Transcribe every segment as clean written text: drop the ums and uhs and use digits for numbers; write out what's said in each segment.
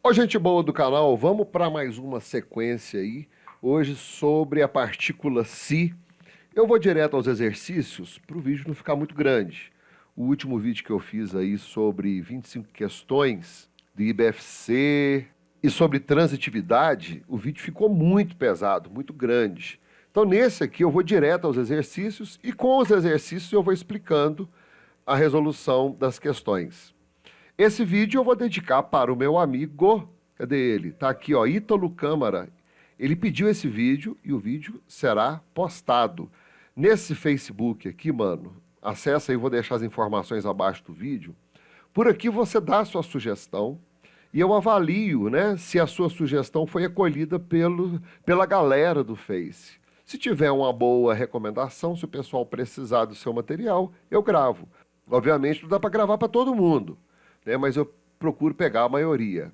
Ó, gente boa do canal, vamos para mais uma sequência aí, hoje sobre a partícula Si. Eu vou direto aos exercícios para o vídeo não ficar muito grande. O último vídeo que eu fiz aí sobre 25 questões do IBFC e sobre transitividade, o vídeo ficou muito pesado, muito grande. Então nesse aqui eu vou direto aos exercícios e com os exercícios eu vou explicando a resolução das questões. Esse vídeo eu vou dedicar para o meu amigo, cadê ele? Tá aqui, ó, Ítalo Câmara. Ele pediu esse vídeo e o vídeo será postado. Nesse Facebook aqui, mano, acessa aí, vou deixar as informações abaixo do vídeo. Por aqui você dá a sua sugestão e eu avalio, né, se a sua sugestão foi acolhida pela galera do Face. Se tiver uma boa recomendação, se o pessoal precisar do seu material, eu gravo. Obviamente não dá para gravar para todo mundo, né, mas eu procuro pegar a maioria.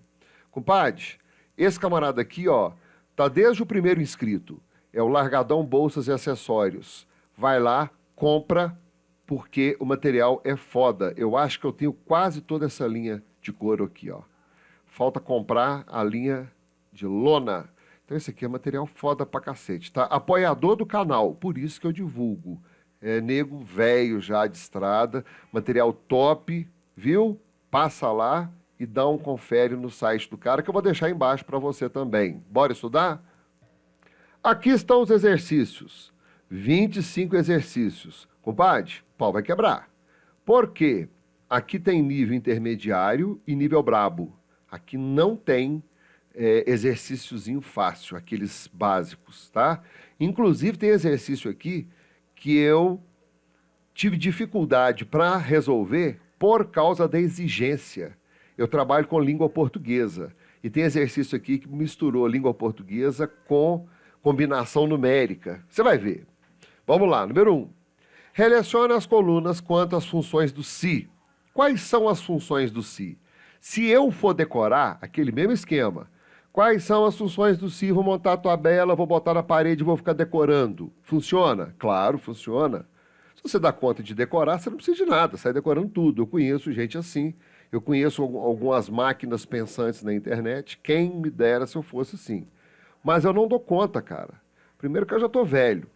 Compadre, esse camarada aqui, ó, tá desde o primeiro inscrito. É o Largadão Bolsas e Acessórios. Vai lá, compra, porque o material é foda. Eu acho que eu tenho quase toda essa linha de couro aqui, ó. Falta comprar a linha de lona. Então esse aqui é material foda pra cacete, tá? Apoiador do canal, por isso que eu divulgo. É nego velho já de estrada, material top, viu? Passa lá e dá um confere no site do cara, que eu vou deixar embaixo para você também. Bora estudar? Aqui estão os exercícios. 25 exercícios. Compadre, pau vai quebrar. Por quê? Aqui tem nível intermediário e nível brabo. Aqui não tem exercíciozinho fácil, aqueles básicos, tá? Inclusive tem exercício aqui que eu tive dificuldade para resolver por causa da exigência. Eu trabalho com língua portuguesa e tem exercício aqui que misturou língua portuguesa com combinação numérica. Você vai ver. Vamos lá, número 1. Relacione as colunas quanto às funções do Si. Quais são as funções do Si? Se eu for decorar, aquele mesmo esquema, quais são as funções do Si? Vou montar a tabela, vou botar na parede e vou ficar decorando. Funciona? Claro, funciona. Se você dá conta de decorar, você não precisa de nada, sai decorando tudo. Eu conheço gente assim. Eu conheço algumas máquinas pensantes na internet. Quem me dera se eu fosse assim. Mas eu não dou conta, cara. Primeiro que eu já estou velho.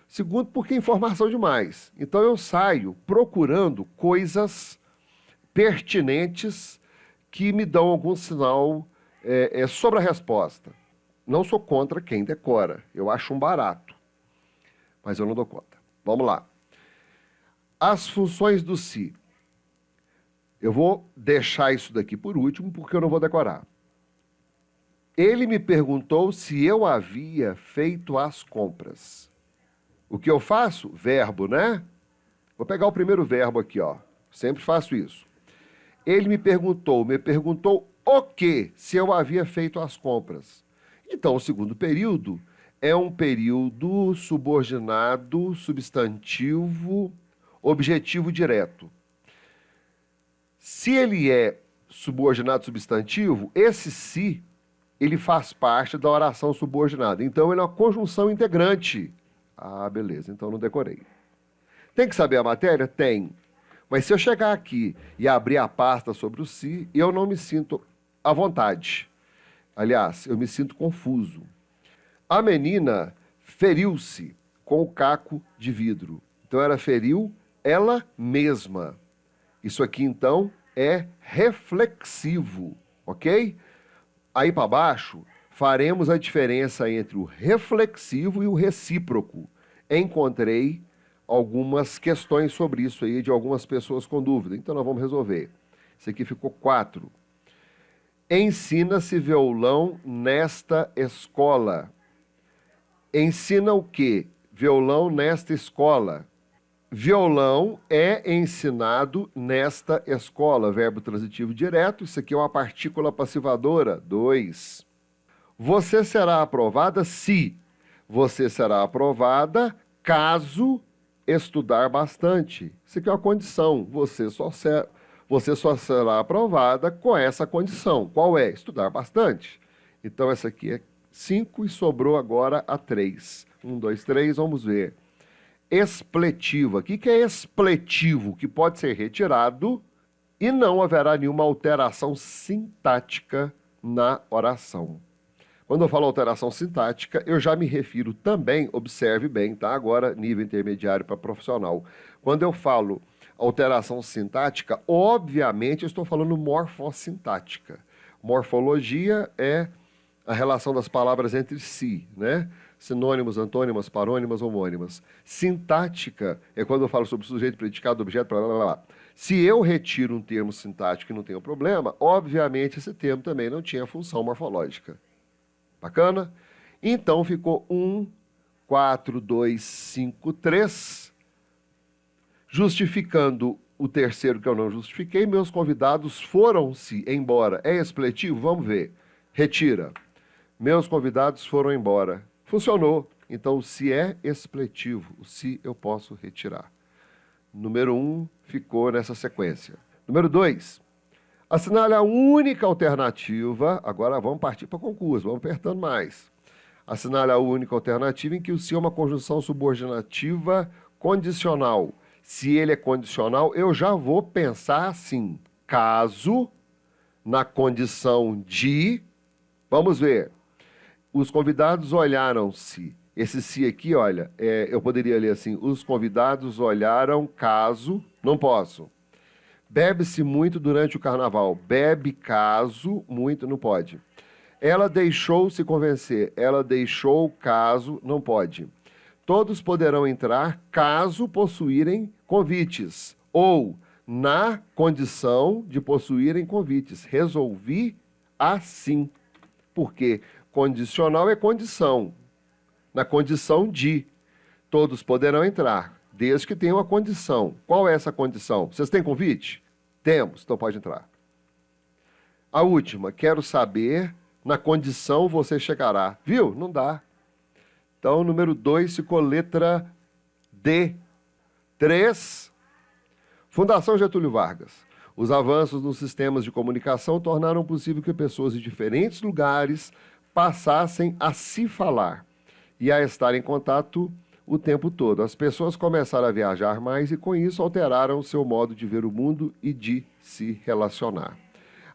Segundo, porque é informação demais. Então eu saio procurando coisas pertinentes que me dão algum sinal sobre a resposta. Não sou contra quem decora. Eu acho um barato. Mas eu não dou conta. Vamos lá. As funções do Si. Eu vou deixar isso daqui por último, porque eu não vou decorar. Ele me perguntou se eu havia feito as compras. O que eu faço? Verbo, né? Vou pegar o primeiro verbo aqui, ó. Sempre faço isso. Ele me perguntou o quê? Se eu havia feito as compras. Então, o segundo período é um período subordinado, substantivo, objetivo direto. Se ele é subordinado substantivo, esse se, ele faz parte da oração subordinada. Então, ele é uma conjunção integrante. Ah, beleza, então não decorei. Tem que saber a matéria? Tem. Mas se eu chegar aqui e abrir a pasta sobre o si, eu não me sinto à vontade. Aliás, eu me sinto confuso. A menina feriu-se com o caco de vidro. Então, ela feriu ela mesma. Isso aqui, então, é reflexivo, ok? Aí para baixo, faremos a diferença entre o reflexivo e o recíproco. Encontrei algumas questões sobre isso aí, de algumas pessoas com dúvida. Então, nós vamos resolver. Isso aqui ficou 4. Ensina-se violão nesta escola. Ensina o quê? Violão nesta escola. Violão é ensinado nesta escola. Verbo transitivo direto. Isso aqui é uma partícula passivadora. 2. Você será aprovada se. Você será aprovada caso estudar bastante. Isso aqui é uma condição. Você só será aprovada com essa condição. Qual é? Estudar bastante. Então, essa aqui é 5 e sobrou agora a 3. 1, 2, 3, vamos ver. Expletivo. O que é expletivo? Que pode ser retirado e não haverá nenhuma alteração sintática na oração. Quando eu falo alteração sintática, eu já me refiro também, observe bem, tá? Agora, nível intermediário para profissional. Quando eu falo alteração sintática, obviamente eu estou falando morfossintática. Morfologia é a relação das palavras entre si, né? Sinônimos, antônimas, parônimas, homônimas. Sintática é quando eu falo sobre sujeito, predicado, objeto, blá, blá, blá. Se eu retiro um termo sintático e não tenho problema, obviamente esse termo também não tinha função morfológica. Bacana? Então ficou 1, 4, 2, 5, 3. Justificando o terceiro que eu não justifiquei, meus convidados foram-se embora. É expletivo? Vamos ver. Retira. Meus convidados foram embora. Funcionou. Então, se é expletivo, o se eu posso retirar. Número 1 ficou nessa sequência. Número 2. Assinale a única alternativa, agora vamos partir para concurso, vamos apertando mais. Assinale a única alternativa em que o se é uma conjunção subordinativa condicional. Se ele é condicional, eu já vou pensar assim, caso, na condição de, vamos ver, os convidados olharam-se. Esse se aqui, olha, eu poderia ler assim, os convidados olharam caso, não posso. Bebe-se muito durante o carnaval. Bebe caso, muito, não pode. Ela deixou-se convencer. Ela deixou caso, não pode. Todos poderão entrar caso possuírem convites. Ou na condição de possuírem convites. Resolvi assim. Porque condicional é condição. Na condição de. Todos poderão entrar, desde que tenham a condição. Qual é essa condição? Vocês têm convite? Temos, então pode entrar. A última, quero saber, na condição você chegará. Viu? Não dá. Então, número 2 ficou letra D. 3. Fundação Getúlio Vargas. Os avanços nos sistemas de comunicação tornaram possível que pessoas de diferentes lugares passassem a se falar e a estar em contato o tempo todo. As pessoas começaram a viajar mais e, com isso, alteraram o seu modo de ver o mundo e de se relacionar.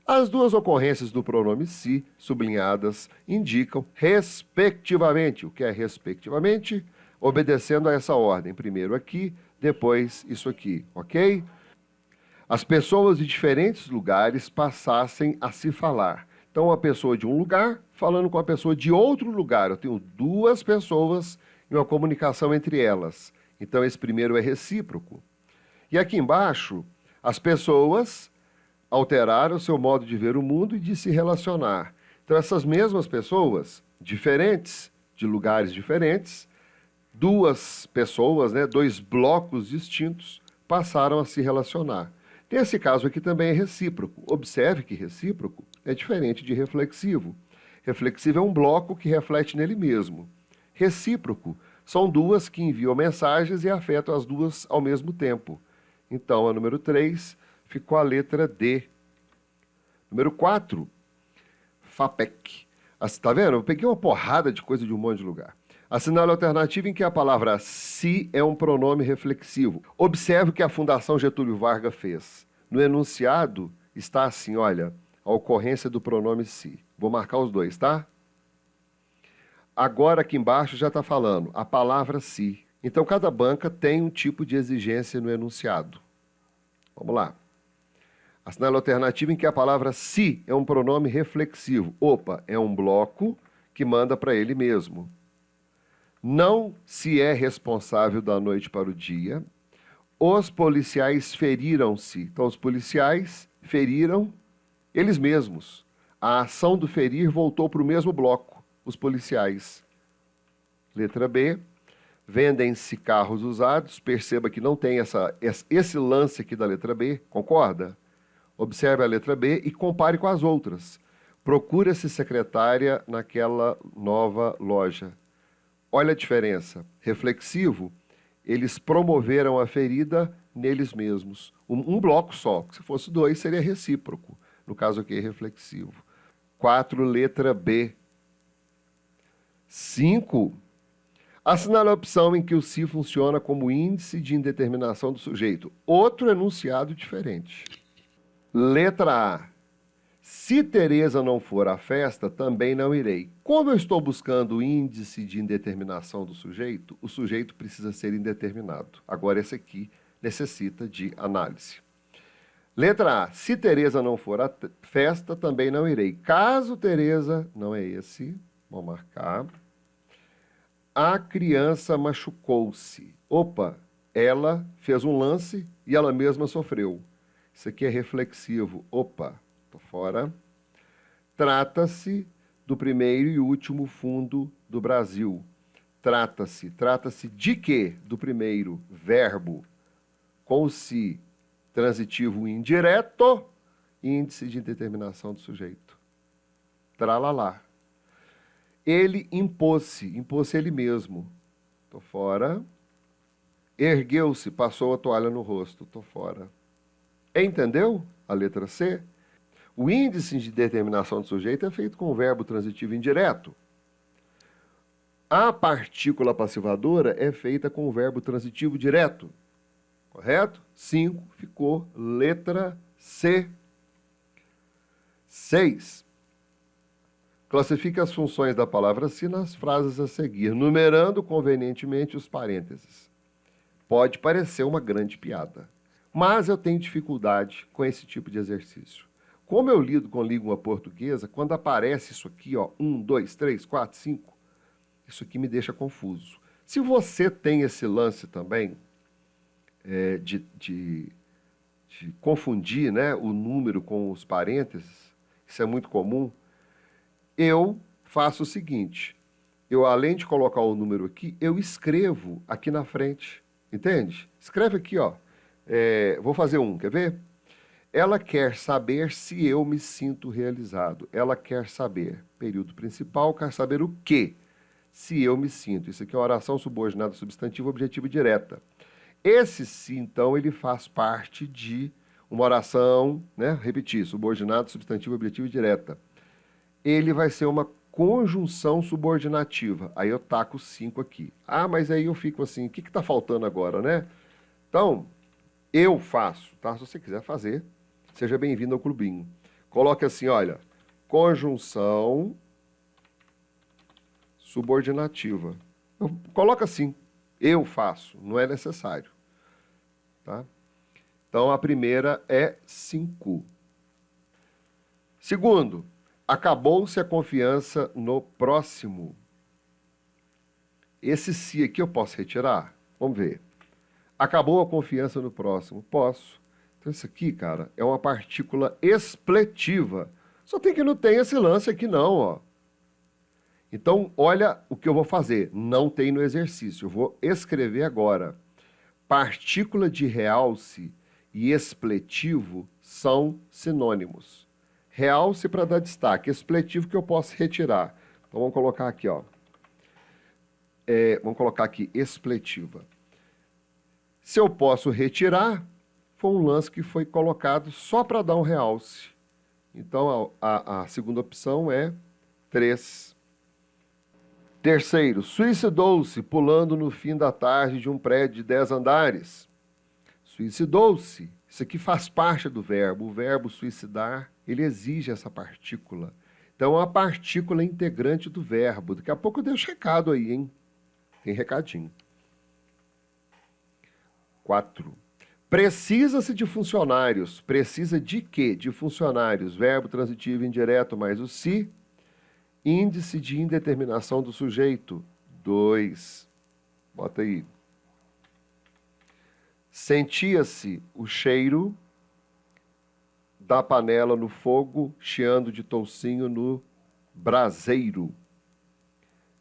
As duas ocorrências do pronome se, sublinhadas, indicam, respectivamente, o que é respectivamente, obedecendo a essa ordem. Primeiro aqui, depois isso aqui, ok? As pessoas de diferentes lugares passassem a se falar. Então, a pessoa de um lugar falando com a pessoa de outro lugar. Eu tenho duas pessoas e uma comunicação entre elas. Então, esse primeiro é recíproco. E aqui embaixo, as pessoas alteraram seu modo de ver o mundo e de se relacionar. Então, essas mesmas pessoas, diferentes, de lugares diferentes, duas pessoas, né, dois blocos distintos, passaram a se relacionar. Nesse caso aqui também é recíproco. Observe que recíproco é diferente de reflexivo. Reflexivo é um bloco que reflete nele mesmo. Recíproco são duas que enviam mensagens e afetam as duas ao mesmo tempo. Então, a número 3 ficou a letra D. Número 4, FAPEC. Está vendo? Eu peguei uma porrada de coisa de um monte de lugar. Assinale a alternativa em que a palavra se é um pronome reflexivo. Observe o que a Fundação Getúlio Vargas fez. No enunciado está assim, olha, a ocorrência do pronome se. Vou marcar os dois, tá? Agora aqui embaixo já está falando a palavra se. Então cada banca tem um tipo de exigência no enunciado. Vamos lá. Assinale a alternativa em que a palavra se é um pronome reflexivo. Opa, é um bloco que manda para ele mesmo. Não se é responsável da noite para o dia. Os policiais feriram-se. Então, os policiais feriram eles mesmos. A ação do ferir voltou para o mesmo bloco, os policiais. Letra B. Vendem-se carros usados. Perceba que não tem esse lance aqui da letra B. Concorda? Observe a letra B e compare com as outras. Procura-se secretária naquela nova loja. Olha a diferença. Reflexivo, eles promoveram a ferida neles mesmos. Um bloco só. Se fosse 2, seria recíproco. No caso aqui, reflexivo. 4, letra B. 5. Assinale a opção em que o se funciona como índice de indeterminação do sujeito. Outro enunciado diferente. Letra A. Se Tereza não for à festa, também não irei. Como eu estou buscando o índice de indeterminação do sujeito, o sujeito precisa ser indeterminado. Agora, esse aqui necessita de análise. Letra A. Se Tereza não for à festa, também não irei. Caso Tereza, não é esse, vou marcar. A criança machucou-se. Opa, ela fez um lance e ela mesma sofreu. Isso aqui é reflexivo. Opa, tô fora. Trata-se do primeiro e último fundo do Brasil. Trata-se de quê? Do primeiro, verbo, com o se transitivo indireto, índice de indeterminação do sujeito. Tralalá. Ele impôs-se ele mesmo. Tô fora. Ergueu-se, passou a toalha no rosto. Tô fora. Entendeu? A letra C. O índice de determinação do sujeito é feito com o verbo transitivo indireto. A partícula passivadora é feita com o verbo transitivo direto. Correto? 5 ficou letra C. 6. Classifique as funções da palavra se nas frases a seguir, numerando convenientemente os parênteses. Pode parecer uma grande piada, mas eu tenho dificuldade com esse tipo de exercício. Como eu lido com língua portuguesa, quando aparece isso aqui, ó, 1, 2, 3, 4, 5, isso aqui me deixa confuso. Se você tem esse lance também, de confundir, né, o número com os parênteses, isso é muito comum, eu faço o seguinte, eu além de colocar o número aqui, eu escrevo aqui na frente, entende? Escreve aqui, ó, vou fazer um, quer ver? Ela quer saber se eu me sinto realizado. Ela quer saber, período principal, quer saber o quê? Se eu me sinto. Isso aqui é uma oração subordinada substantivo objetivo direta. Esse se, então, ele faz parte de uma oração, né? Repetir, subordinado, substantivo, objetivo direta. Ele vai ser uma conjunção subordinativa. Aí eu taco 5 aqui. Ah, mas aí eu fico assim, o que está faltando agora, né? Então, eu faço, tá? Se você quiser fazer, seja bem-vindo ao clubinho. Coloque assim, olha, conjunção subordinativa. Coloca assim, eu faço, não é necessário. Tá? Então, a primeira é 5. Segundo, acabou-se a confiança no próximo. Esse se aqui eu posso retirar? Vamos ver. Acabou a confiança no próximo? Posso. Então, isso aqui, cara, é uma partícula expletiva. Só tem que não tem esse lance aqui não, ó. Então, olha o que eu vou fazer. Não tem no exercício. Eu vou escrever agora. Partícula de realce e expletivo são sinônimos. Realce para dar destaque. Expletivo que eu posso retirar. Então, vamos colocar aqui, ó. Vamos colocar aqui, expletiva. Se eu posso retirar, foi um lance que foi colocado só para dar um realce. Então, a segunda opção é 3. Terceiro, suicidou-se pulando no fim da tarde de um prédio de 10 andares. Suicidou-se. Isso aqui faz parte do verbo. O verbo suicidar, ele exige essa partícula. Então, é uma partícula integrante do verbo. Daqui a pouco eu deixo recado aí, hein? Tem recadinho. 4. Precisa-se de funcionários. Precisa de quê? De funcionários. Verbo transitivo indireto mais o se. Índice de indeterminação do sujeito. 2. Bota aí. Sentia-se o cheiro da panela no fogo, chiando de toucinho no braseiro.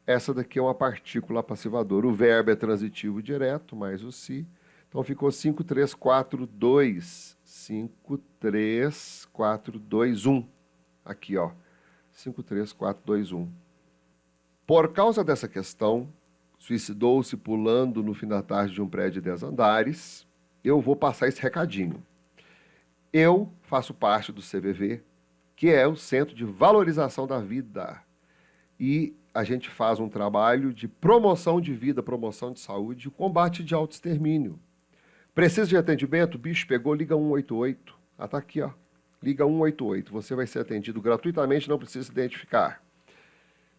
Essa daqui é uma partícula passivadora. O verbo é transitivo direto, mais o se. Então, ficou 5, 3, 4, 2. 5, 3, 4, 2, 1. Aqui, ó. 5, 3, 4, 2, 1. Por causa dessa questão, suicidou-se pulando no fim da tarde de um prédio de 10 andares, eu vou passar esse recadinho. Eu faço parte do CVV, que é o Centro de Valorização da Vida. E a gente faz um trabalho de promoção de vida, promoção de saúde e combate de autoextermínio. Precisa de atendimento? O bicho pegou, liga 188. Ah, tá aqui, ó. Liga 188, você vai ser atendido gratuitamente, não precisa se identificar.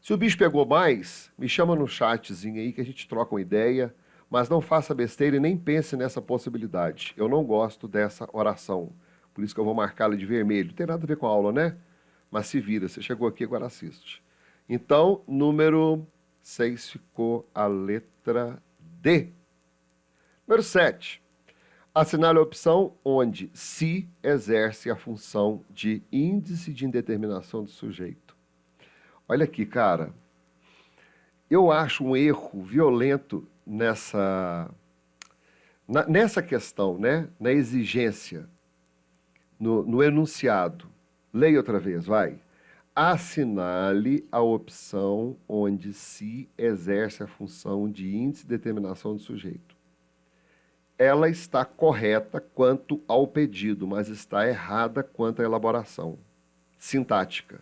Se o bicho pegou mais, me chama no chatzinho aí que a gente troca uma ideia, mas não faça besteira e nem pense nessa possibilidade. Eu não gosto dessa oração, por isso que eu vou marcá-la de vermelho. Não tem nada a ver com a aula, né? Mas se vira, você chegou aqui, agora assiste. Então, número 6 ficou a letra D. Número 7. Assinale a opção onde se exerce a função de índice de indeterminação do sujeito. Olha aqui, cara. Eu acho um erro violento nessa questão, né? Na exigência, no enunciado. Leia outra vez, vai. Assinale a opção onde se exerce a função de índice de determinação do sujeito. Ela está correta quanto ao pedido, mas está errada quanto à elaboração sintática.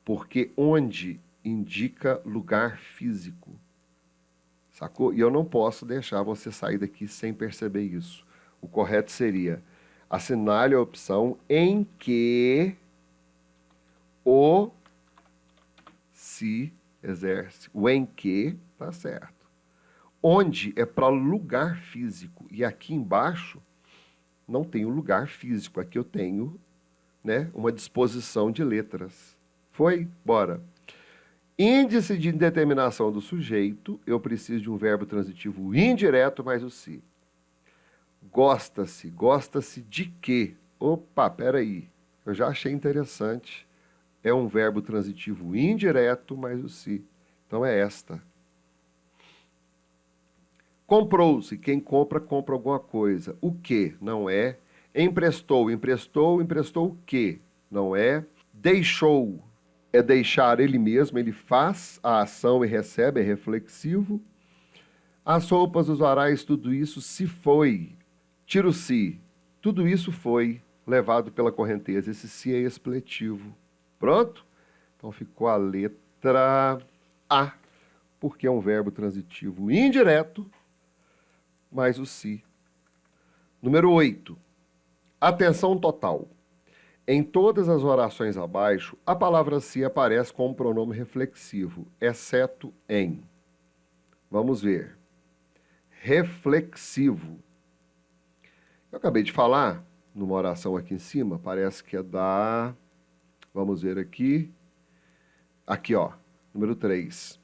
Porque onde indica lugar físico. Sacou? E eu não posso deixar você sair daqui sem perceber isso. O correto seria assinale a opção em que o se exerce. O em que tá certo. Onde é para lugar físico. E aqui embaixo não tenho lugar físico. Aqui eu tenho, né, uma disposição de letras. Foi? Bora. Índice de indeterminação do sujeito, eu preciso de um verbo transitivo indireto mais o se. Gosta-se. Gosta-se de quê? Opa, peraí. Eu já achei interessante. É um verbo transitivo indireto mais o se. Então é esta. Comprou-se. Quem compra, compra alguma coisa. O que? Não é. Emprestou. Emprestou. Emprestou o que? Não é. Deixou. É deixar ele mesmo. Ele faz a ação e recebe. É reflexivo. As roupas, os varais, tudo isso se foi. Tira o se. Tudo isso foi levado pela correnteza. Esse se é expletivo. Pronto? Então ficou a letra A. Porque é um verbo transitivo indireto mais o se. Número 8. Atenção total. Em todas as orações abaixo, a palavra se aparece como pronome reflexivo, exceto em. Vamos ver. Reflexivo. Eu acabei de falar, numa oração aqui em cima, parece que é da... Vamos ver aqui. Aqui, ó. Número 3.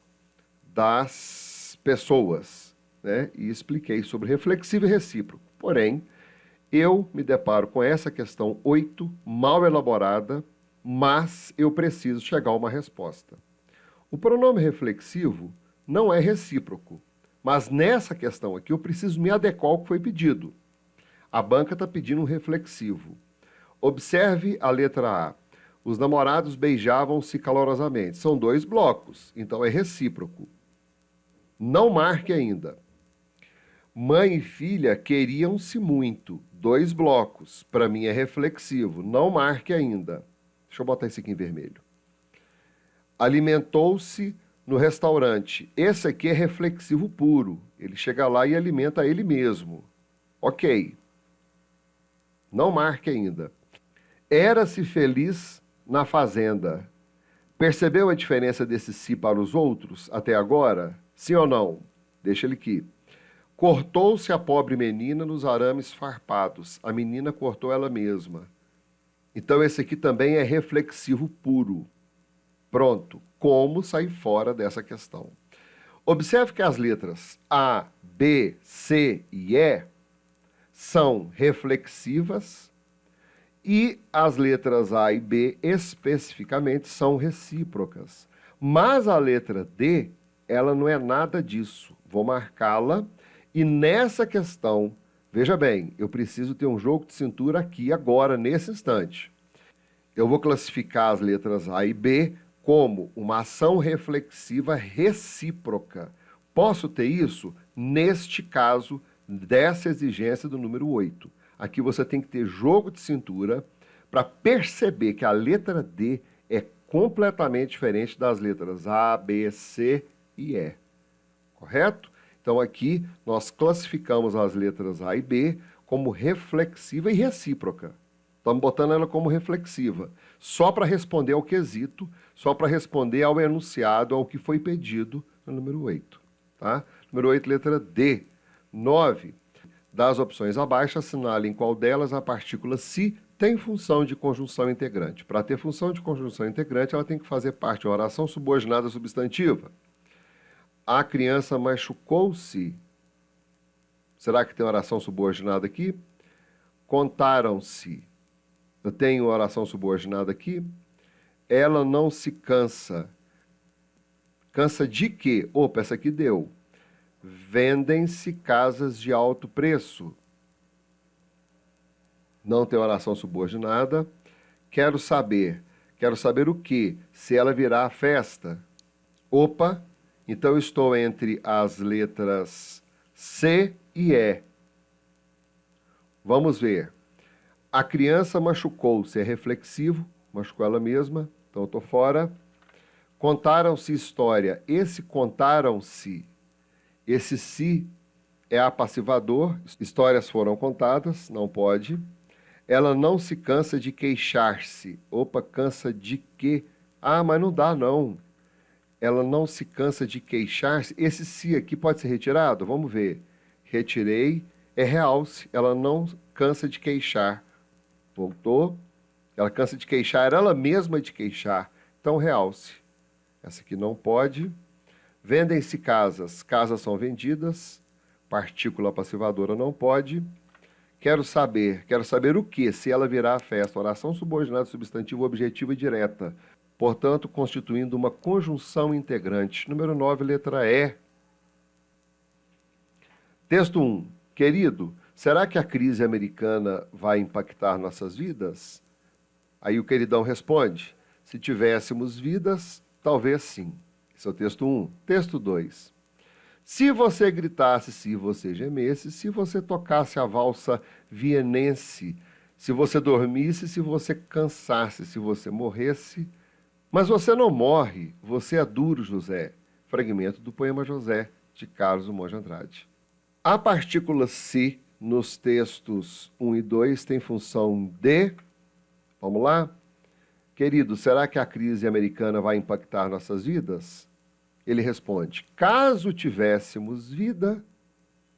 Das pessoas. Né? E expliquei sobre reflexivo e recíproco. Porém, eu me deparo com essa questão 8, mal elaborada, mas eu preciso chegar a uma resposta. O pronome reflexivo não é recíproco, mas nessa questão aqui eu preciso me adequar ao que foi pedido. A banca está pedindo um reflexivo. Observe a letra A. Os namorados beijavam-se calorosamente. São 2 blocos, então é recíproco. Não marque ainda. Mãe e filha queriam-se muito. 2 blocos. Para mim é reflexivo. Não marque ainda. Deixa eu botar esse aqui em vermelho. Alimentou-se no restaurante. Esse aqui é reflexivo puro. Ele chega lá e alimenta ele mesmo. Ok. Não marque ainda. Era-se feliz na fazenda. Percebeu a diferença desse si para os outros até agora? Sim ou não? Deixa ele aqui. Cortou-se a pobre menina nos arames farpados. A menina cortou ela mesma. Então esse aqui também é reflexivo puro. Pronto. Como sair fora dessa questão? Observe que as letras A, B, C e E são reflexivas e as letras A e B especificamente são recíprocas. Mas a letra D, ela não é nada disso. Vou marcá-la. E nessa questão, veja bem, eu preciso ter um jogo de cintura aqui, agora, nesse instante. Eu vou classificar as letras A e B como uma ação reflexiva recíproca. Posso ter isso? Neste caso, dessa exigência do número 8. Aqui você tem que ter jogo de cintura para perceber que a letra D é completamente diferente das letras A, B, C e E. Correto? Então, aqui, nós classificamos as letras A e B como reflexiva e recíproca. Estamos botando ela como reflexiva, só para responder ao quesito, só para responder ao enunciado, ao que foi pedido no número 8. Tá? Número 8, letra D. 9. Das opções abaixo, assinale em qual delas a partícula se tem função de conjunção integrante. Para ter função de conjunção integrante, ela tem que fazer parte de uma oração subordinada substantiva. A criança machucou-se. Será que tem oração subordinada aqui? Contaram-se. Eu tenho oração subordinada aqui. Ela não se cansa. Cansa de quê? Opa, essa aqui deu. Vendem-se casas de alto preço. Não tem oração subordinada. Quero saber o quê? Se ela virá a festa. Opa, então eu estou entre as letras C e E. Vamos ver. A criança machucou-se, é reflexivo, machucou ela mesma, então eu estou fora. Contaram-se história. Esse contaram-se, esse se é apassivador, histórias foram contadas, não pode. Ela não se cansa de queixar-se. Opa, cansa de quê? Ah, mas não dá não. Ela não se cansa de queixar-se. Esse se aqui pode ser retirado? Vamos ver. Retirei, é realce. Ela não cansa de queixar. Voltou. Ela cansa de queixar, era ela mesma de queixar. Então, realce. Essa aqui não pode. Vendem-se casas. Casas são vendidas. Partícula passivadora não pode. Quero saber o que? Se ela virá a festa. Oração subordinada, substantivo, objetiva e direta. Portanto, constituindo uma conjunção integrante. Número 9, letra E. Texto 1. Querido, será que a crise americana vai impactar nossas vidas? Aí o queridão responde, se tivéssemos vidas, talvez sim. Esse é o texto 1. Texto 2. Se você gritasse, se você gemesse, se você tocasse a valsa vienense, se você dormisse, se você cansasse, se você morresse... Mas você não morre, você é duro, José. Fragmento do poema José, de Carlos Drummond de Andrade. A partícula se, nos textos 1 e 2, tem função de... Vamos lá? Querido, será que a crise americana vai impactar nossas vidas? Ele responde, caso tivéssemos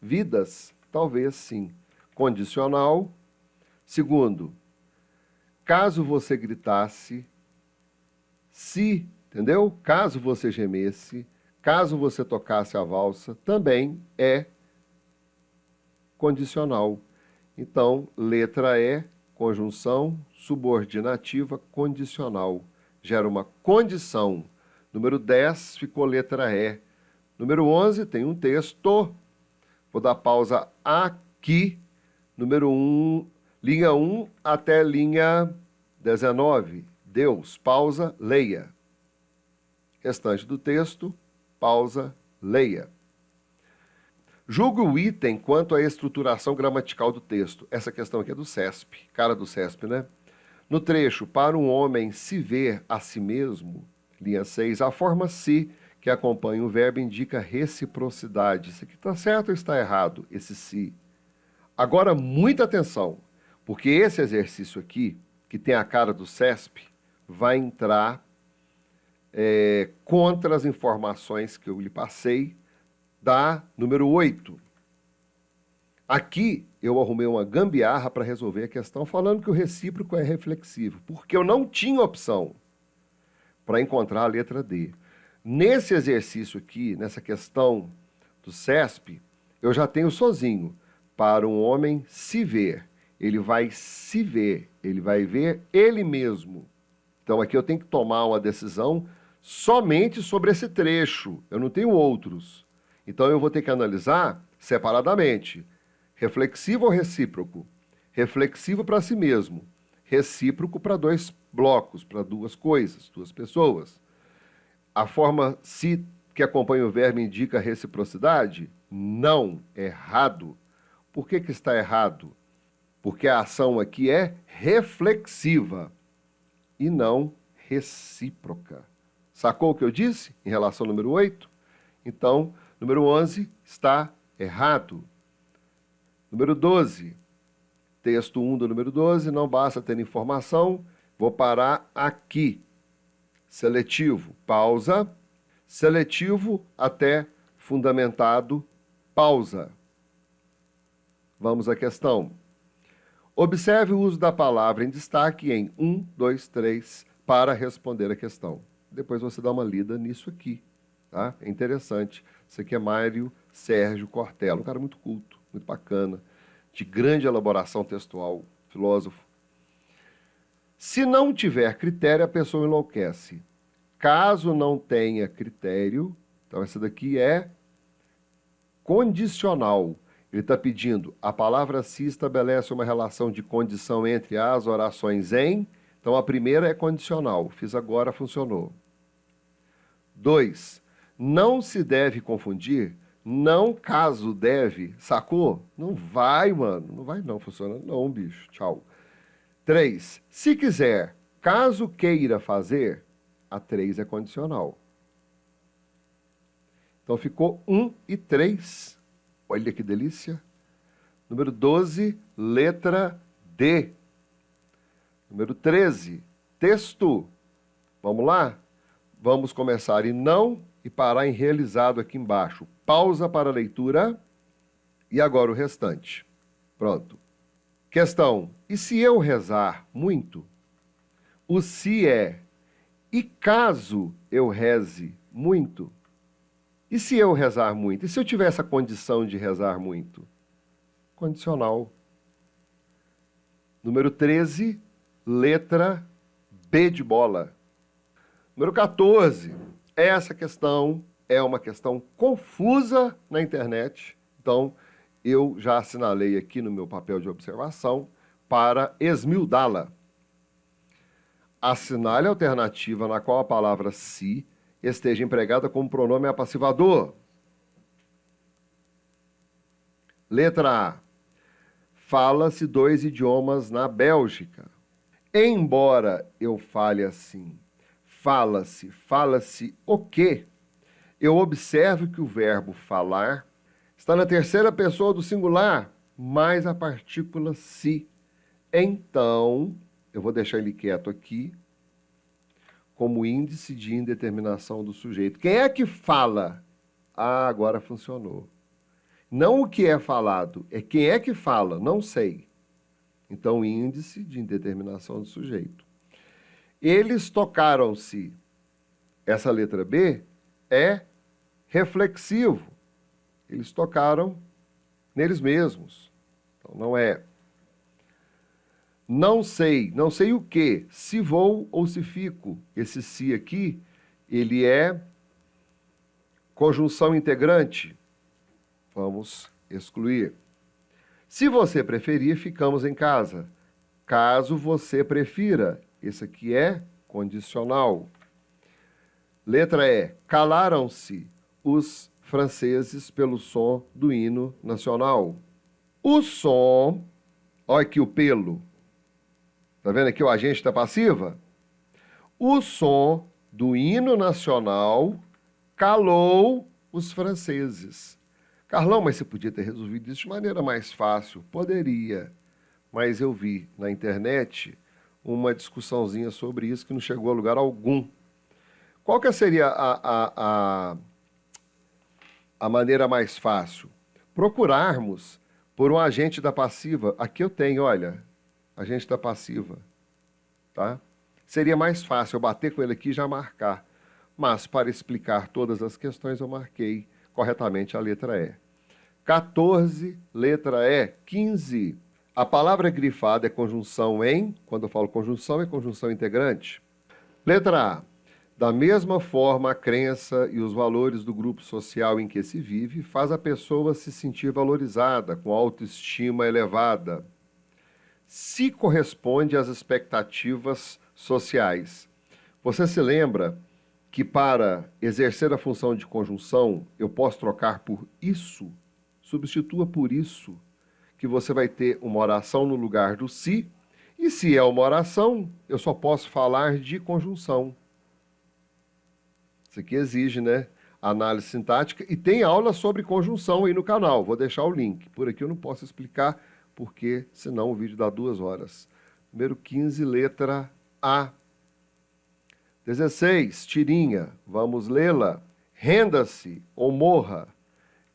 vidas, talvez sim. Condicional. Segundo, caso você gritasse... Se, entendeu? Caso você gemesse, caso você tocasse a valsa, também é condicional. Então, letra E, conjunção subordinativa condicional. Gera uma condição. Número 10 ficou letra E. Número 11 tem um texto. Vou dar pausa aqui. Número 1, linha 1 até linha 19. Deus, pausa, leia. Restante do texto, pausa, leia. Julgue o item quanto à estruturação gramatical do texto. Essa questão aqui é do CESP, cara do CESP, né? No trecho, para um homem se ver a si mesmo, linha 6, a forma se que acompanha o verbo indica reciprocidade. Isso aqui está certo ou está errado? Esse se. Agora, muita atenção, porque esse exercício aqui, que tem a cara do CESP, vai entrar contra as informações que eu lhe passei da número 8. Aqui eu arrumei uma gambiarra para resolver a questão falando que o recíproco é reflexivo, porque eu não tinha opção para encontrar a letra D. Nesse exercício aqui, nessa questão do CESP, eu já tenho sozinho. Para um homem se ver, ele vai se ver, ele vai ver ele mesmo. Então, aqui eu tenho que tomar uma decisão somente sobre esse trecho. Eu não tenho outros. Então, eu vou ter que analisar separadamente. Reflexivo ou recíproco? Reflexivo para si mesmo. Recíproco para dois blocos, para duas coisas, duas pessoas. A forma se que acompanha o verbo indica reciprocidade? Não, errado. Por que está errado? Porque a ação aqui é reflexiva e não recíproca. Sacou o que eu disse em relação ao número 8? Então, número 11 está errado. Número 12. Texto 1 do número 12, não basta ter informação, vou parar aqui. Seletivo, pausa. Seletivo até fundamentado, pausa. Vamos à questão. Observe o uso da palavra em destaque em 1, 2, 3 para responder a questão. Depois você dá uma lida nisso aqui, tá? É interessante. Isso aqui é Mário Sérgio Cortella, um cara muito culto, muito bacana, de grande elaboração textual, filósofo. Se não tiver critério, a pessoa enlouquece. Caso não tenha critério, então essa daqui é condicional. Ele está pedindo, a palavra se estabelece uma relação de condição entre as orações em, então a primeira é condicional, fiz agora, funcionou. 2, não se deve confundir, não caso deve, sacou? Não vai, mano, não vai não, funciona não, bicho, tchau. 3, se quiser, caso queira fazer, a 3 é condicional. Então ficou 1 e 3. Olha que delícia. Número 12, letra D. Número 13, texto. Vamos lá? Vamos começar em não e parar em realizado aqui embaixo. Pausa para a leitura. E agora o restante. Pronto. Questão. E se eu rezar muito? O se é. E caso eu reze muito? E se eu rezar muito? E se eu tiver essa condição de rezar muito? Condicional. Número 13, letra B de bola. Número 14, essa questão é uma questão confusa na internet. Então, eu já assinalei aqui no meu papel de observação para esmildá-la. Assinale a alternativa na qual a palavra se esteja empregada como pronome apassivador. Letra A. Fala-se 2 idiomas na Bélgica. Embora eu fale assim, fala-se o quê? Eu observo que o verbo falar está na terceira pessoa do singular, mais a partícula se. Então, eu vou deixar ele quieto aqui, como índice de indeterminação do sujeito. Quem é que fala? Ah, agora funcionou. Não o que é falado, é quem é que fala, não sei. Então, índice de indeterminação do sujeito. Eles tocaram-se. Essa letra B é reflexivo. Eles tocaram neles mesmos. Então, não é. Não sei o que, se vou ou se fico. Esse se aqui, ele é conjunção integrante. Vamos excluir. Se você preferir, ficamos em casa. Caso você prefira, esse aqui é condicional. Letra E. Calaram-se os franceses pelo som do hino nacional. O som, olha aqui o pelo. Está vendo aqui o agente da passiva? O som do hino nacional calou os franceses. Carlão, mas você podia ter resolvido isso de maneira mais fácil. Poderia, mas eu vi na internet uma discussãozinha sobre isso que não chegou a lugar algum. Qual que seria a maneira mais fácil? Procurarmos por um agente da passiva. Aqui eu tenho, olha, agente da passiva, tá? Seria mais fácil eu bater com ele aqui e já marcar. Mas, para explicar todas as questões, eu marquei corretamente a letra E. 14, letra E. 15. A palavra grifada é conjunção em, quando eu falo conjunção, é conjunção integrante. Letra A. Da mesma forma, a crença e os valores do grupo social em que se vive faz a pessoa se sentir valorizada, com autoestima elevada. Se corresponde às expectativas sociais. Você se lembra que para exercer a função de conjunção, eu posso trocar por isso? Substitua por isso, que você vai ter uma oração no lugar do se, e se é uma oração, eu só posso falar de conjunção. Isso aqui exige, né, análise sintática, e tem aula sobre conjunção aí no canal, vou deixar o link. Por aqui eu não posso explicar porque senão o vídeo dá 2 horas. Número 15, letra A. 16, tirinha. Vamos lê-la. Renda-se ou morra.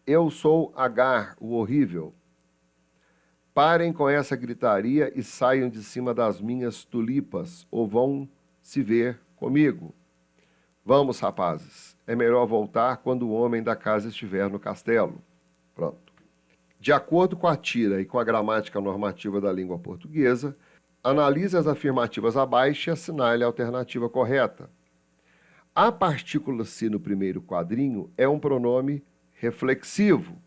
Eu sou Agar, o horrível. Parem com essa gritaria e saiam de cima das minhas tulipas, ou vão se ver comigo. Vamos, rapazes. É melhor voltar quando o homem da casa estiver no castelo. Pronto. De acordo com a tira e com a gramática normativa da língua portuguesa, analise as afirmativas abaixo e assinale a alternativa correta. A partícula se no primeiro quadrinho é um pronome reflexivo.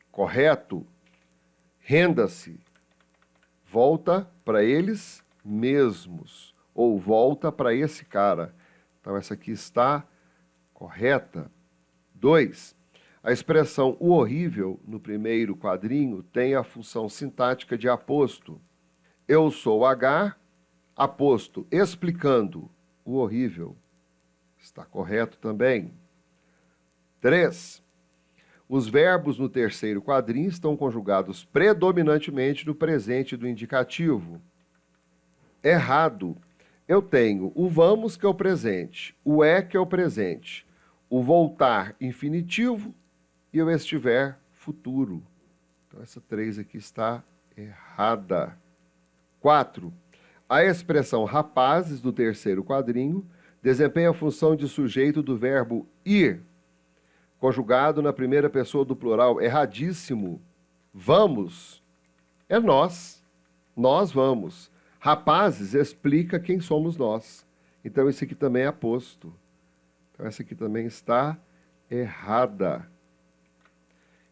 Correto. Renda-se. Volta para eles mesmos. Ou volta para esse cara. Então, essa aqui está correta. 2. A expressão o horrível, no primeiro quadrinho, tem a função sintática de aposto. Eu sou H, aposto, explicando o horrível. Está correto também. 3. Os verbos no terceiro quadrinho estão conjugados predominantemente no presente do indicativo. Errado. Eu tenho o vamos, que é o presente, o é, que é o presente, o voltar, infinitivo, e o estiver, futuro. Então, essa 3 aqui está errada. 4. A expressão rapazes do terceiro quadrinho desempenha a função de sujeito do verbo ir, conjugado na primeira pessoa do plural. Erradíssimo. Vamos é nós. Nós vamos. Rapazes explica quem somos nós. Então, esse aqui também é aposto. Então, essa aqui também está errada.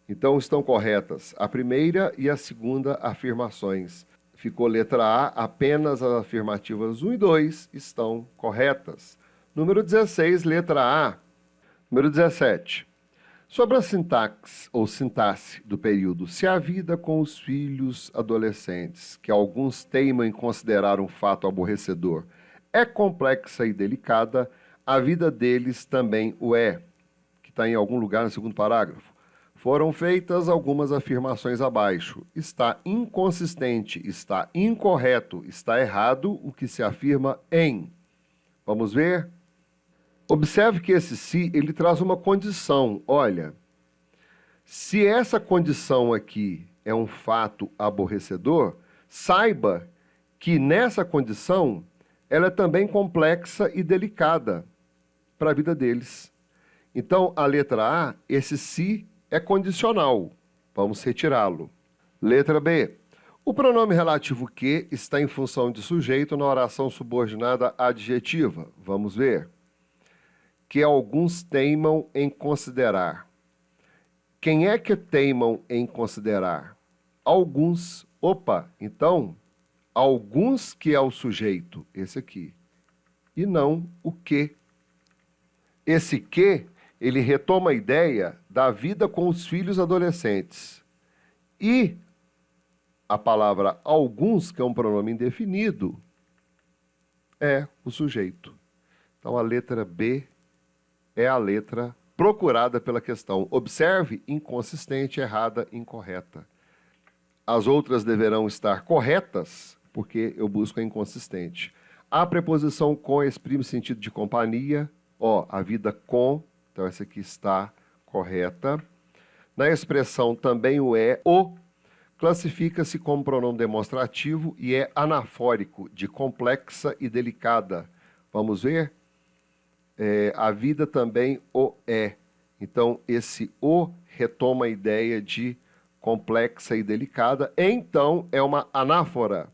Então, estão corretas a primeira e a segunda afirmações. Ficou letra A, apenas as afirmativas 1 e 2 estão corretas. Número 16, letra A. Número 17. Sobre a sintaxe ou sintaxe do período, se a vida com os filhos adolescentes, que alguns teimam em considerar um fato aborrecedor, é complexa e delicada, a vida deles também o é, que está em algum lugar no segundo parágrafo. Foram feitas algumas afirmações abaixo. Está inconsistente, está incorreto, está errado o que se afirma em. Vamos ver? Observe que esse se, ele traz uma condição. Olha, se essa condição aqui é um fato aborrecedor, saiba que nessa condição ela é também complexa e delicada para a vida deles. Então, a letra A, esse se é condicional. Vamos retirá-lo. Letra B. O pronome relativo que está em função de sujeito na oração subordinada adjetiva. Vamos ver. Que alguns teimam em considerar. Quem é que teimam em considerar? Alguns. Opa, então, alguns que é o sujeito, esse aqui, e não o que. Esse que, ele retoma a ideia da vida com os filhos adolescentes. E a palavra alguns, que é um pronome indefinido, é o sujeito. Então, a letra B é a letra procurada pela questão. Observe, inconsistente, errada, incorreta. As outras deverão estar corretas, porque eu busco a inconsistente. A preposição com exprime sentido de companhia. Ó, a vida com, então essa aqui está correta. Na expressão também o é, o, classifica-se como pronome demonstrativo e é anafórico, de complexa e delicada. Vamos ver? A vida também o é. Então, esse o retoma a ideia de complexa e delicada. Então, é uma anáfora.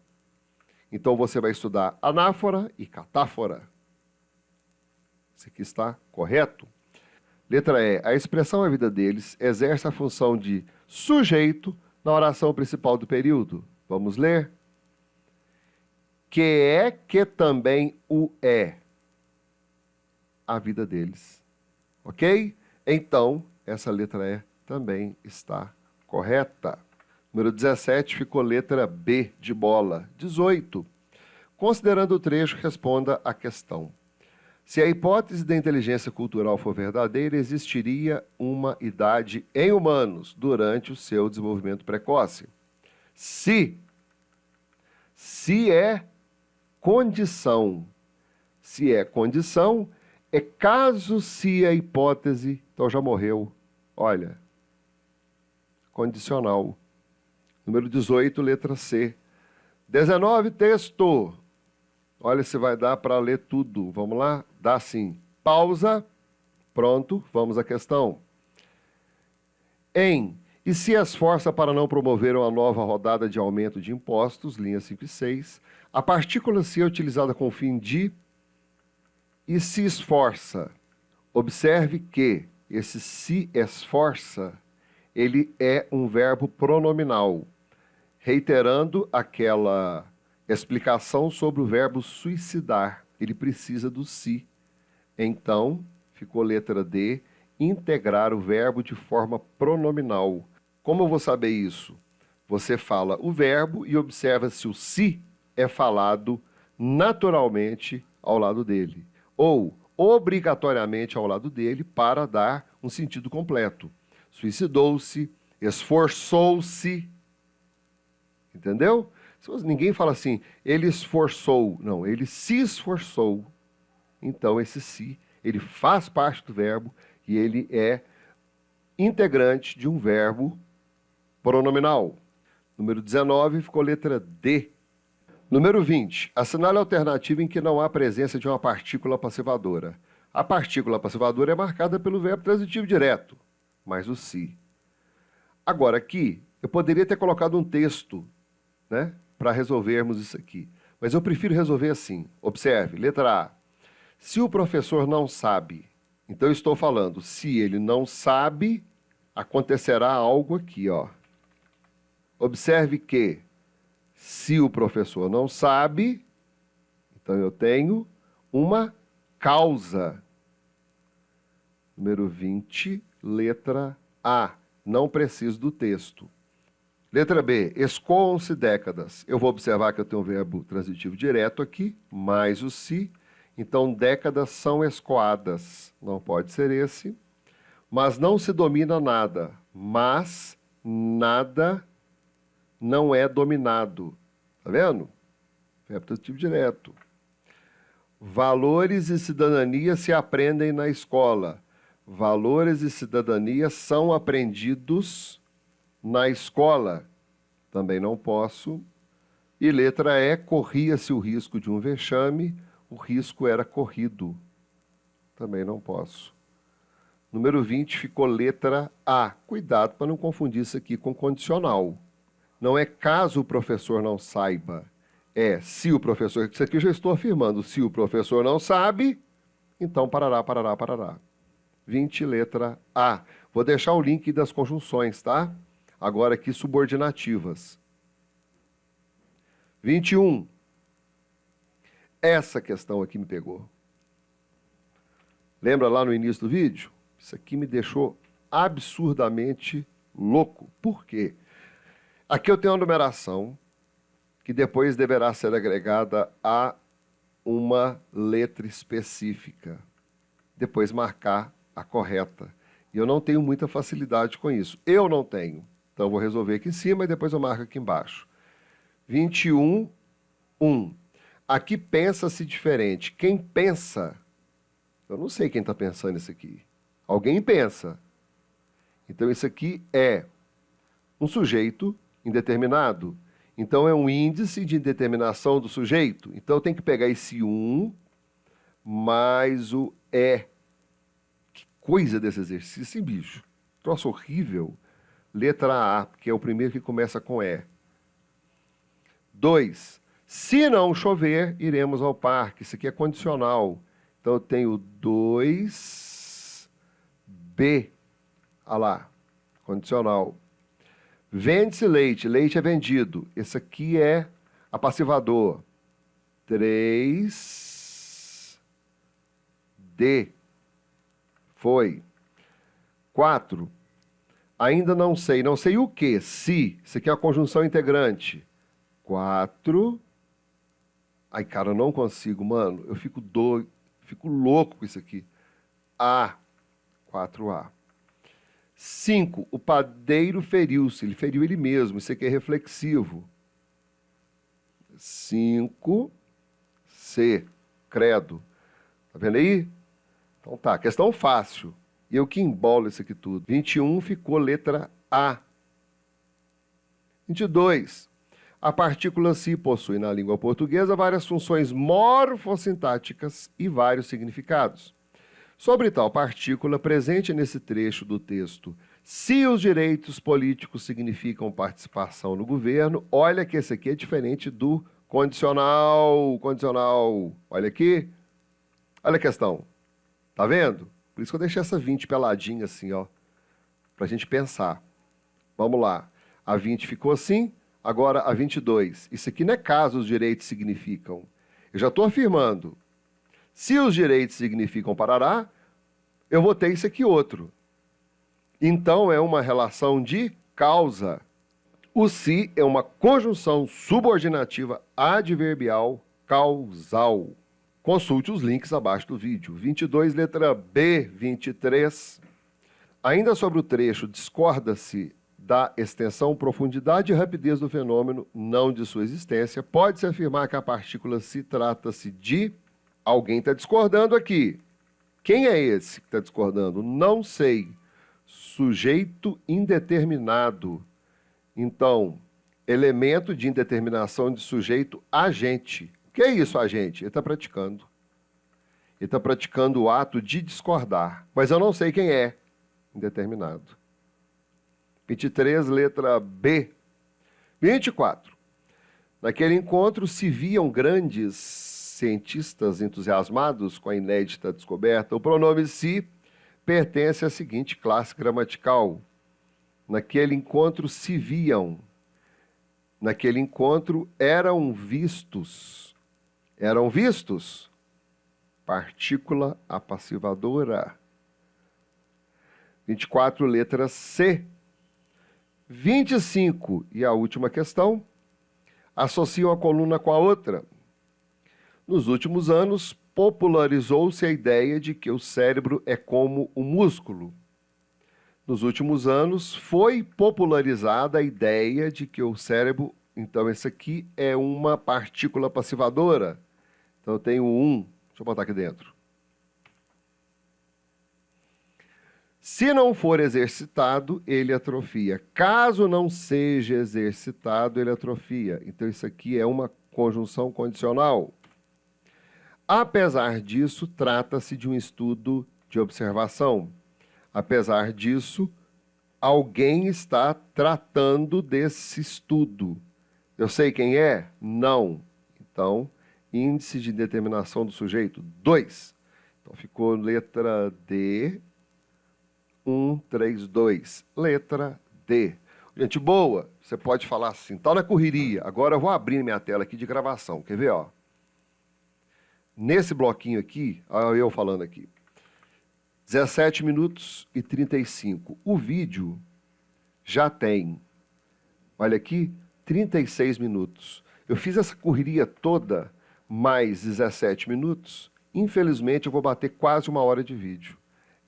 Então, você vai estudar anáfora e catáfora. Isso aqui está correto? Letra E. A expressão a vida deles exerce a função de sujeito na oração principal do período. Vamos ler? Que também o é. A vida deles. Ok? Então, essa letra E também está correta. Número 17 ficou letra B de bola. 18. Considerando o trecho, responda a questão. Se a hipótese da inteligência cultural for verdadeira, existiria uma idade em humanos durante o seu desenvolvimento precoce. Se. Se é condição. Se é condição, é caso se a hipótese, então já morreu. Olha, condicional. Número 18, letra C. 19, texto. Olha se vai dar para ler tudo. Vamos lá? Dá sim. Pausa. Pronto, vamos à questão. E se esforça para não promover uma nova rodada de aumento de impostos, linhas 5 e 6, a partícula se é utilizada com o fim de e se esforça. Observe que esse se esforça, ele é um verbo pronominal, reiterando aquela explicação sobre o verbo suicidar. Ele precisa do se. Então, ficou letra D, integrar o verbo de forma pronominal. Como eu vou saber isso? Você fala o verbo e observa se o se é falado naturalmente ao lado dele, ou obrigatoriamente ao lado dele para dar um sentido completo. Suicidou-se, esforçou-se, entendeu? Ninguém fala assim, ele esforçou. Não, ele se esforçou. Então, esse se, ele faz parte do verbo e ele é integrante de um verbo pronominal. Número 19 ficou letra D. Número 20. Assinale a alternativa em que não há presença de uma partícula passivadora. A partícula passivadora é marcada pelo verbo transitivo direto, mais o se. Agora, aqui, eu poderia ter colocado um texto, né, para resolvermos isso aqui. Mas eu prefiro resolver assim. Observe, letra A. Se o professor não sabe, então eu estou falando, se ele não sabe, acontecerá algo aqui, ó. Observe que, se o professor não sabe, então eu tenho uma causa. Número 20, letra A. Não preciso do texto. Letra B, escoam-se décadas. Eu vou observar que eu tenho um verbo transitivo direto aqui, mais o se. Então, décadas são escoadas. Não pode ser esse. Mas não se domina nada. Mas nada não é dominado. Tá vendo? Verbo transitivo direto. Valores e cidadania se aprendem na escola. Valores e cidadania são aprendidos na escola. Também não posso. E letra E, corria-se o risco de um vexame, o risco era corrido. Também não posso. Número 20 ficou letra A. Cuidado para não confundir isso aqui com condicional. Não é caso o professor não saiba. É se o professor... Isso aqui eu já estou afirmando. Se o professor não sabe, então parará, parará, parará. 20, letra A. Vou deixar o link das conjunções, tá? Agora aqui subordinativas. 21. Essa questão aqui me pegou. Lembra lá no início do vídeo? Isso aqui me deixou absurdamente louco. Por quê? Aqui eu tenho uma numeração que depois deverá ser agregada a uma letra específica. Depois marcar a correta. E eu não tenho muita facilidade com isso. Eu não tenho. Então eu vou resolver aqui em cima e depois eu marco aqui embaixo. 21, 1. Aqui pensa-se diferente. Quem pensa? Eu não sei quem está pensando isso aqui. Alguém pensa. Então isso aqui é um sujeito indeterminado. Então é um índice de indeterminação do sujeito. Então eu tenho que pegar esse 1 mais o E. Que coisa desse exercício, hein, bicho? Troço horrível. Letra A, que é o primeiro que começa com E. 2. Se não chover, iremos ao parque. Isso aqui é condicional. Então eu tenho 2B. Olha lá, condicional. Vende-se leite. Leite é vendido. Esse aqui é apassivador. 3D. Foi. 4. Ainda não sei. Não sei o que. Se. Isso aqui é a conjunção integrante. 4. Ai, cara, eu não consigo, mano. Eu fico doido. Fico louco com isso aqui. A. 4A. 5. O padeiro feriu-se. Ele feriu ele mesmo. Isso aqui é reflexivo. 5. C. Credo. Tá vendo aí? Então tá, questão fácil. E eu que embolo isso aqui tudo. 21 ficou letra A. 22. A partícula si possui na língua portuguesa várias funções morfossintáticas e vários significados. Sobre tal partícula, presente nesse trecho do texto, se os direitos políticos significam participação no governo, olha que esse aqui é diferente do condicional. Condicional. Olha aqui. Olha a questão. Tá vendo? Por isso que eu deixei essa 20 peladinha assim, ó, pra gente pensar. Vamos lá. A 20 ficou assim, agora a 22. Isso aqui não é caso os direitos significam. Eu já estou afirmando. Se os direitos significam parará, eu vou ter isso aqui outro. Então é uma relação de causa. O se é uma conjunção subordinativa adverbial causal. Consulte os links abaixo do vídeo. 22, letra B, 23. Ainda sobre o trecho, discorda-se da extensão, profundidade e rapidez do fenômeno, não de sua existência. Pode-se afirmar que a partícula se trata-se de... Alguém está discordando aqui. Quem é esse que está discordando? Não sei. Sujeito indeterminado. Então, elemento de indeterminação de sujeito agente. O que é isso, agente? Ele está praticando. Ele está praticando o ato de discordar. Mas eu não sei quem é. Indeterminado. 23, letra B. 24. Naquele encontro se viam grandes cientistas entusiasmados com a inédita descoberta. O pronome se pertence à seguinte classe gramatical. Naquele encontro se viam. Naquele encontro eram vistos. Eram vistos? Partícula apassivadora. 24, letra C. 25, e a última questão, associam a coluna com a outra. Nos últimos anos, popularizou-se a ideia de que o cérebro é como um músculo. Nos últimos anos, foi popularizada a ideia de que o cérebro, então esse aqui é uma partícula passivadora. Então eu tenho deixa eu botar aqui dentro. Se não for exercitado, ele atrofia. Caso não seja exercitado, ele atrofia. Então isso aqui é uma conjunção condicional. Apesar disso, trata-se de um estudo de observação. Apesar disso, alguém está tratando desse estudo. Eu sei quem é? Não. Então, índice de determinação do sujeito, 2. Então, ficou letra D, 1, 3, 2. Letra D. Gente boa, você pode falar assim, tá na correria. Agora eu vou abrir minha tela aqui de gravação. Quer ver, ó? Nesse bloquinho aqui, olha eu falando aqui. 17 minutos e 35. O vídeo já tem, olha aqui, 36 minutos. Eu fiz essa correria toda, mais 17 minutos. Infelizmente, eu vou bater quase 1 hora de vídeo.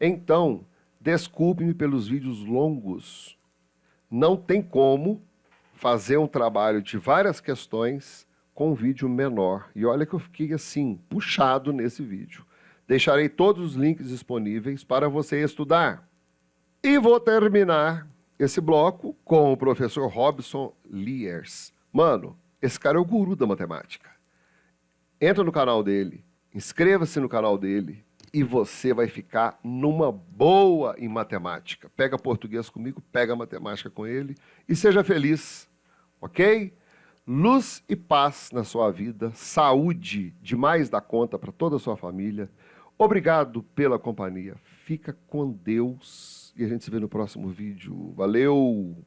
Então, desculpe-me pelos vídeos longos. Não tem como fazer um trabalho de várias questões com um vídeo menor. E olha que eu fiquei assim, puxado nesse vídeo. Deixarei todos os links disponíveis para você estudar. E vou terminar esse bloco com o professor Robson Liers. Mano, esse cara é o guru da matemática. Entra no canal dele, inscreva-se no canal dele e você vai ficar numa boa em matemática. Pega português comigo, pega matemática com ele e seja feliz, ok? Luz e paz na sua vida, saúde demais da conta para toda a sua família. Obrigado pela companhia. Fica com Deus e a gente se vê no próximo vídeo. Valeu!